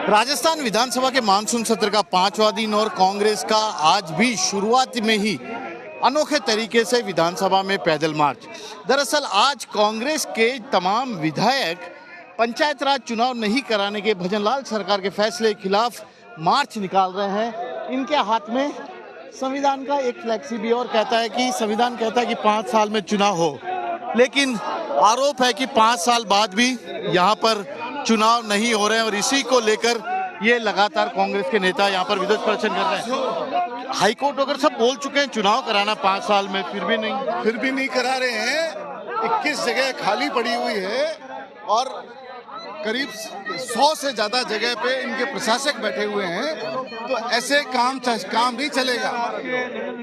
राजस्थान विधानसभा के मानसून सत्र का 5वां दिन और कांग्रेस का आज भी शुरुआत में ही अनोखे तरीके से विधानसभा में पैदल मार्च। दरअसल आज कांग्रेस के तमाम विधायक पंचायत राज चुनाव नहीं कराने के भजनलाल सरकार के फैसले के खिलाफ मार्च निकाल रहे हैं। इनके हाथ में संविधान का एक फ्लैक्सी भी और कहता है कि संविधान कहता है कि 5 साल में चुनाव हो, लेकिन आरोप है कि 5 साल बाद भी यहाँ पर चुनाव नहीं हो रहे हैं और इसी को लेकर ये लगातार कांग्रेस के नेता यहाँ पर विरोध प्रदर्शन कर रहे हैं। हाईकोर्ट अगर सब बोल चुके हैं चुनाव कराना 5 साल में, फिर भी नहीं करा रहे हैं। 21 जगह खाली पड़ी हुई है और करीब 100 से ज्यादा जगह पे इनके प्रशासक बैठे हुए हैं, तो ऐसे काम भी चलेगा।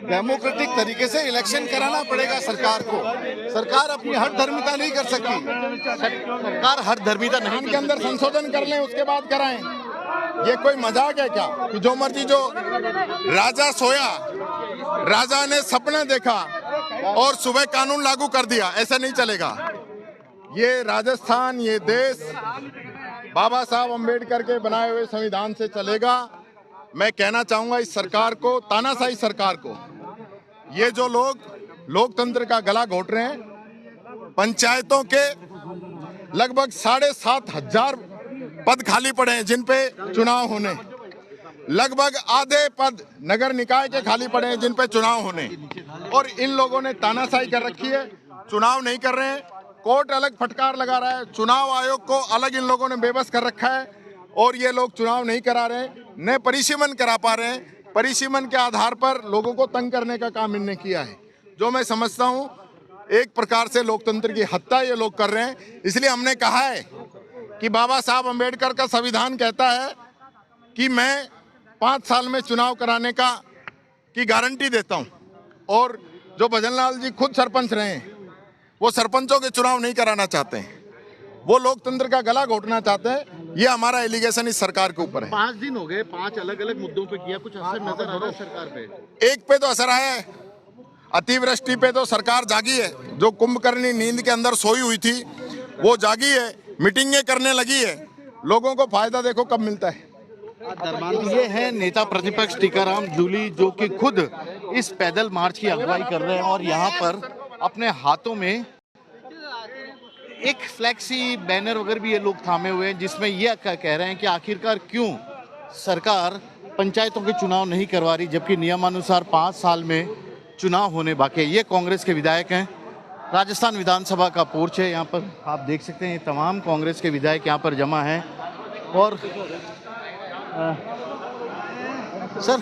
डेमोक्रेटिक तरीके से इलेक्शन कराना पड़ेगा सरकार को। सरकार अपनी हर धर्मिता नहीं कर सकती। सरकार हर धर्मिता नहीं के अंदर संशोधन कर लें उसके बाद कराएं। ये कोई मजाक है क्या कि जो मर्जी जो राजा सोया, राजा ने सपना देखा और सुबह कानून लागू कर दिया, ऐसा नहीं चलेगा। ये राजस्थान, ये देश बाबा साहब अम्बेडकर के बनाए हुए संविधान से चलेगा। मैं कहना चाहूंगा इस सरकार को, तानाशाही सरकार को, ये जो लोग लोकतंत्र का गला घोट रहे हैं, पंचायतों के लगभग 7,500 पद खाली पड़े हैं जिन पे चुनाव होने, लगभग आधे पद नगर निकाय के खाली पड़े हैं जिन पे चुनाव होने, और इन लोगों ने तानाशाही कर रखी है, चुनाव नहीं कर रहे हैं। कोर्ट अलग फटकार लगा रहा है, चुनाव आयोग को अलग इन लोगों ने बेबस कर रखा है और ये लोग चुनाव नहीं करा रहे हैं, न परिसीमन करा पा रहे हैं। परिसीमन के आधार पर लोगों को तंग करने का काम इनने किया है, जो मैं समझता हूं एक प्रकार से लोकतंत्र की हत्या ये लोग कर रहे हैं। इसलिए हमने कहा है कि बाबा साहब अम्बेडकर का संविधान कहता है कि मैं 5 साल में चुनाव कराने की गारंटी देता हूं, और जो भजनलाल जी खुद सरपंच रहे हैं वो सरपंचों के चुनाव नहीं कराना चाहते हैं, वो लोकतंत्र का गला घोटना चाहते हैं। ये हमारा एलिगेशन इस सरकार के ऊपर है। 5 दिन हो गए, 5 अलग अलग मुद्दों पे किया, कुछ असर नजर आ रहा है सरकार पे? एक पे तो असर आया है, अतिवृष्टि पे तो सरकार जागी है। जो कुंभकर्णी नींद के अंदर सोई हुई थी वो जागी है, मीटिंगें करने लगी है। लोगों को फायदा देखो कब मिलता है। ये है नेता प्रतिपक्ष टीकाराम जूली, जो कि खुद इस पैदल मार्च की अगुवाई कर रहे हैं और यहाँ पर अपने हाथों में एक फ्लैक्सी बैनर वगैरह भी ये लोग थामे हुए हैं, जिसमें ये कह रहे हैं कि आखिरकार क्यों सरकार पंचायतों के चुनाव नहीं करवा रही, जबकि नियमानुसार 5 साल में चुनाव होने बाकी है। ये कांग्रेस के विधायक हैं। राजस्थान विधानसभा का पोर्च है, यहाँ पर आप देख सकते हैं तमाम कांग्रेस के विधायक यहाँ पर जमा हैं। और सर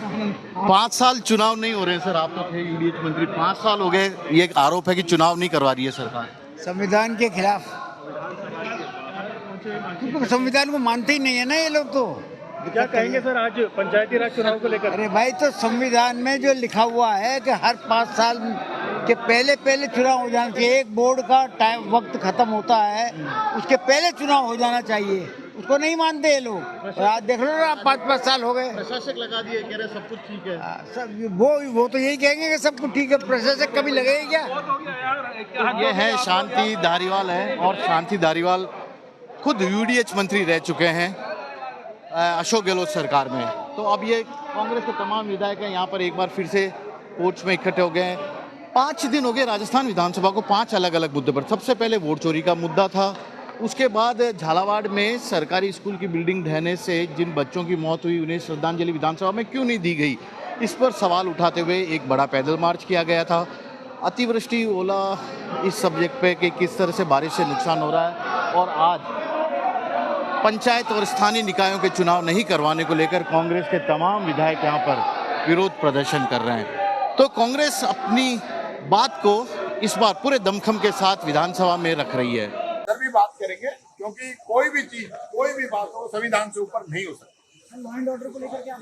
5 साल चुनाव नहीं हो रहे हैं। सर आप तो थे यूडीएच मंत्री, 5 साल हो गए, ये एक आरोप है कि चुनाव नहीं करवा रही है सरकार संविधान के खिलाफ, क्योंकि संविधान को मानते ही नहीं है ना ये लोग। तो क्या कहेंगे सर आज पंचायती राज चुनाव को लेकर? अरे भाई, तो संविधान में जो लिखा हुआ है कि हर 5 साल के पहले चुनाव हो जाना चाहिए। एक बोर्ड का टाइम वक्त खत्म होता है, उसके पहले चुनाव हो जाना चाहिए। उसको नहीं मानते ये लोग। आज देख लो ना, 5-5 साल हो गए। प्रशासक लगा दिए, कह रहे सब कुछ ठीक है। सब वो तो यही कहेंगे कि सब कुछ ठीक है। प्रशासक कभी लगेगा क्या? ये है शांति धारीवाल है, और शांति धारीवाल खुद यूडीएच मंत्री रह चुके हैं अशोक गहलोत सरकार में। तो अब ये कांग्रेस के तमाम विधायक हैं यहाँ पर एक बार फिर से पोर्च में इकट्ठे हो गए हैं। 5 दिन हो गए राजस्थान विधानसभा को 5 अलग अलग मुद्दे पर। सबसे पहले वोट चोरी का मुद्दा था, उसके बाद झालावाड़ में सरकारी स्कूल की बिल्डिंग ढहने से जिन बच्चों की मौत हुई उन्हें श्रद्धांजलि विधानसभा में क्यों नहीं दी गई, इस पर सवाल उठाते हुए एक बड़ा पैदल मार्च किया गया था। अतिवृष्टि, ओला, इस सब्जेक्ट पे कि किस तरह से बारिश से नुकसान हो रहा है, और आज पंचायत और स्थानीय निकायों के चुनाव नहीं करवाने को लेकर कांग्रेस के तमाम विधायक यहाँ पर विरोध प्रदर्शन कर रहे हैं। तो कांग्रेस अपनी बात को इस बार पूरे दमखम के साथ विधानसभा में रख रही है। भी बात करेंगे, क्योंकि कोई भी चीज, कोई भी बात हो संविधान से ऊपर नहीं हो सकती। लॉ एंड ऑर्डर को लेकर क्या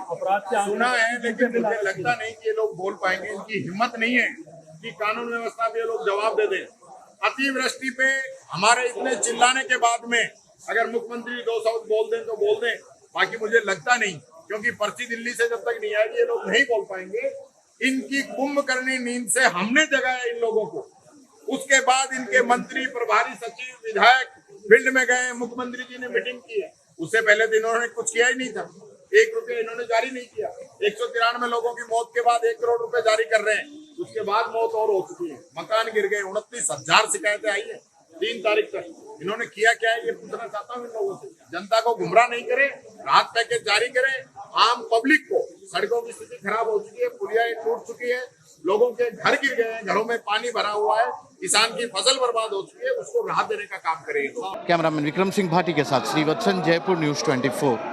अपराध से सुना है, लेकिन मुझे लगता नहीं कि ये लोग बोल पाएंगे। इनकी हिम्मत नहीं है कि कानून व्यवस्था पे लोग जवाब दे दें। अतिवृष्टि पे हमारे इतने चिल्लाने के बाद में अगर मुख्यमंत्री 2 शब्द बोल दें तो बोल दें, बाकी मुझे लगता नहीं, क्योंकि पर्ची दिल्ली से जब तक नहीं आएगी ये लोग नहीं बोल पाएंगे। इनकी कुंभकर्णी नींद से हमने जगाया इन लोगों को, उसके बाद इनके मंत्री, प्रभारी सचिव, विधायक फील्ड में गए, मुख्यमंत्री जी ने मीटिंग की है, उससे पहले तो इन्होंने कुछ किया ही नहीं था। 1 रुपया इन्होंने जारी नहीं किया। 193 लोगों की मौत के बाद 1 करोड़ रुपए जारी कर रहे हैं, उसके बाद मौत और हो चुकी है, मकान गिर गए, 29,000 शिकायतें आई है 3 तारीख तक। इन्होंने किया क्या है, ये पूछना चाहता हूँ इन लोगों से। जनता को गुमराह नहीं करे, राहत पैकेज जारी करे, आम पब्लिक को, सड़कों की स्थिति खराब हो चुकी है, पुलियाएं टूट चुकी है, लोगों के घर गिर गए हैं, घरों में पानी भरा हुआ है, किसान की फसल बर्बाद हो चुकी है, उसको राहत देने का काम करें। कैमरामैन विक्रम सिंह भाटी के साथ श्रीवत्सन, जयपुर न्यूज़ 24।